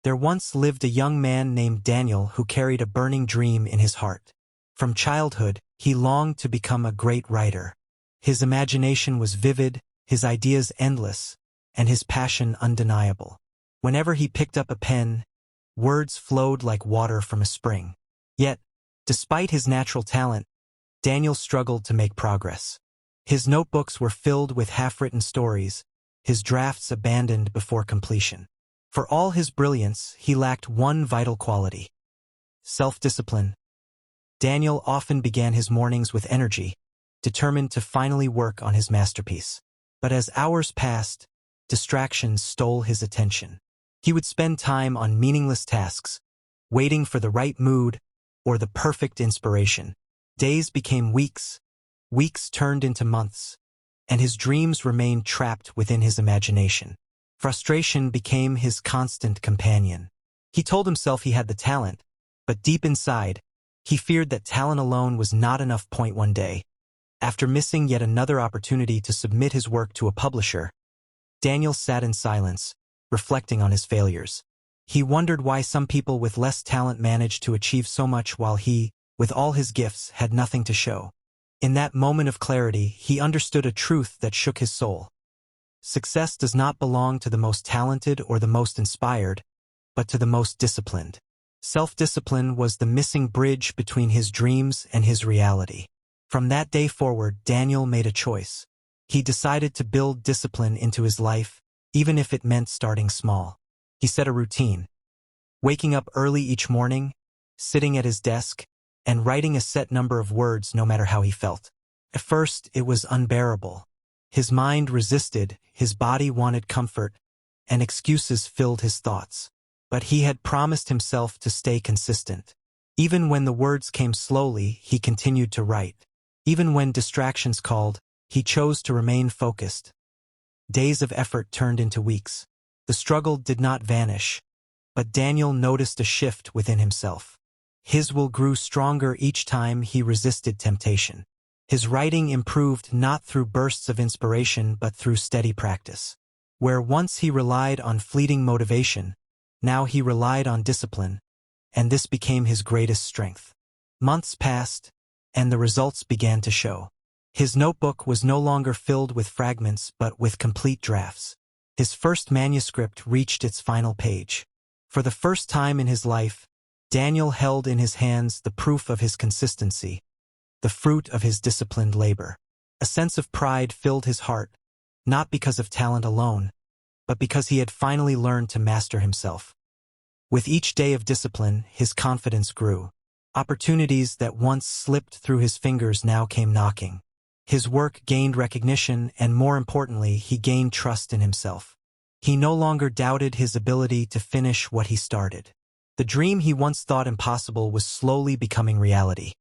There once lived a young man named Daniel who carried a burning dream in his heart. From childhood, he longed to become a great writer. His imagination was vivid, his ideas endless, and his passion undeniable. Whenever he picked up a pen, words flowed like water from a spring. Yet, despite his natural talent, Daniel struggled to make progress. His notebooks were filled with half-written stories, his drafts abandoned before completion. For all his brilliance, he lacked one vital quality: self-discipline. Daniel often began his mornings with energy, determined to finally work on his masterpiece. But as hours passed, distractions stole his attention. He would spend time on meaningless tasks, waiting for the right mood or the perfect inspiration. Days became weeks, weeks turned into months, and his dreams remained trapped within his imagination. Frustration became his constant companion. He told himself he had the talent, but deep inside, he feared that talent alone was not enough. One day, after missing yet another opportunity to submit his work to a publisher, Daniel sat in silence, reflecting on his failures. He wondered why some people with less talent managed to achieve so much while he, with all his gifts, had nothing to show. In that moment of clarity, he understood a truth that shook his soul. Success does not belong to the most talented or the most inspired, but to the most disciplined. Self-discipline was the missing bridge between his dreams and his reality. From that day forward, Daniel made a choice. He decided to build discipline into his life, even if it meant starting small. He set a routine, waking up early each morning, sitting at his desk, and writing a set number of words no matter how he felt. At first, it was unbearable. His mind resisted, his body wanted comfort, and excuses filled his thoughts. But he had promised himself to stay consistent. Even when the words came slowly, he continued to write. Even when distractions called, he chose to remain focused. Days of effort turned into weeks. The struggle did not vanish, but Daniel noticed a shift within himself. His will grew stronger each time he resisted temptation. His writing improved not through bursts of inspiration but through steady practice. Where once he relied on fleeting motivation, now he relied on discipline, and this became his greatest strength. Months passed, and the results began to show. His notebook was no longer filled with fragments but with complete drafts. His first manuscript reached its final page. For the first time in his life, Daniel held in his hands the proof of his consistency, the fruit of his disciplined labor. A sense of pride filled his heart, not because of talent alone, but because he had finally learned to master himself. With each day of discipline, his confidence grew. Opportunities that once slipped through his fingers now came knocking. His work gained recognition, and more importantly, he gained trust in himself. He no longer doubted his ability to finish what he started. The dream he once thought impossible was slowly becoming reality.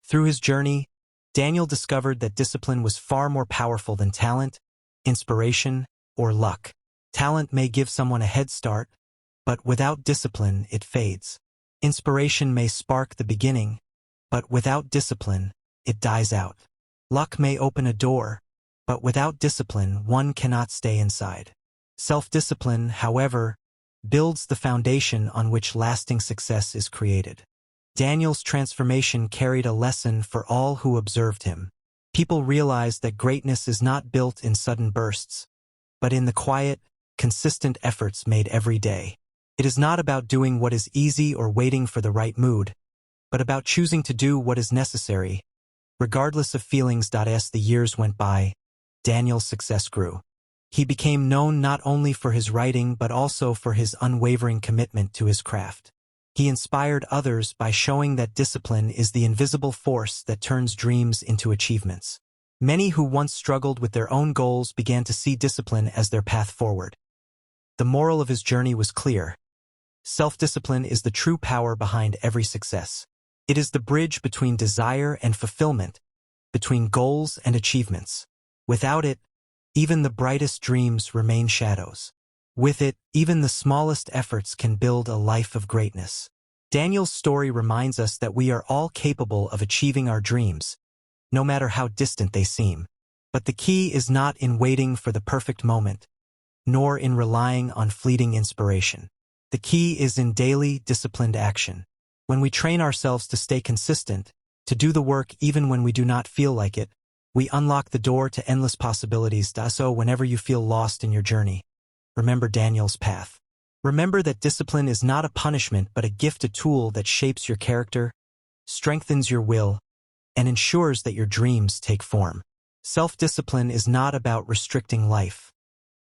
Through his journey, Daniel discovered that discipline was far more powerful than talent, inspiration, or luck. Talent may give someone a head start, but without discipline, it fades. Inspiration may spark the beginning, but without discipline, it dies out. Luck may open a door, but without discipline, one cannot stay inside. Self-discipline, however, builds the foundation on which lasting success is created. Daniel's transformation carried a lesson for all who observed him. People realized that greatness is not built in sudden bursts, but in the quiet, consistent efforts made every day. It is not about doing what is easy or waiting for the right mood, but about choosing to do what is necessary, regardless of feelings. As the years went by, Daniel's success grew. He became known not only for his writing but also for his unwavering commitment to his craft. He inspired others by showing that discipline is the invisible force that turns dreams into achievements. Many who once struggled with their own goals began to see discipline as their path forward. The moral of his journey was clear. Self-discipline is the true power behind every success. It is the bridge between desire and fulfillment, between goals and achievements. Without it, even the brightest dreams remain shadows. With it, even the smallest efforts can build a life of greatness. Daniel's story reminds us that we are all capable of achieving our dreams, no matter how distant they seem. But the key is not in waiting for the perfect moment, nor in relying on fleeting inspiration. The key is in daily, disciplined action. When we train ourselves to stay consistent, to do the work even when we do not feel like it, we unlock the door to endless possibilities. So whenever you feel lost in your journey, remember Daniel's path. Remember that discipline is not a punishment but a gift, a tool that shapes your character, strengthens your will, and ensures that your dreams take form. Self-discipline is not about restricting life.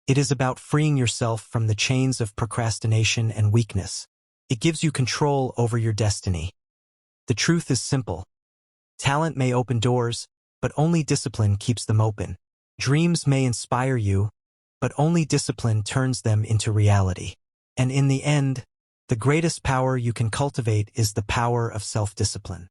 It is about freeing yourself from the chains of procrastination and weakness. It gives you control over your destiny. The truth is simple. Talent may open doors, but only discipline keeps them open. Dreams may inspire you, but only discipline turns them into reality. And in the end, the greatest power you can cultivate is the power of self-discipline.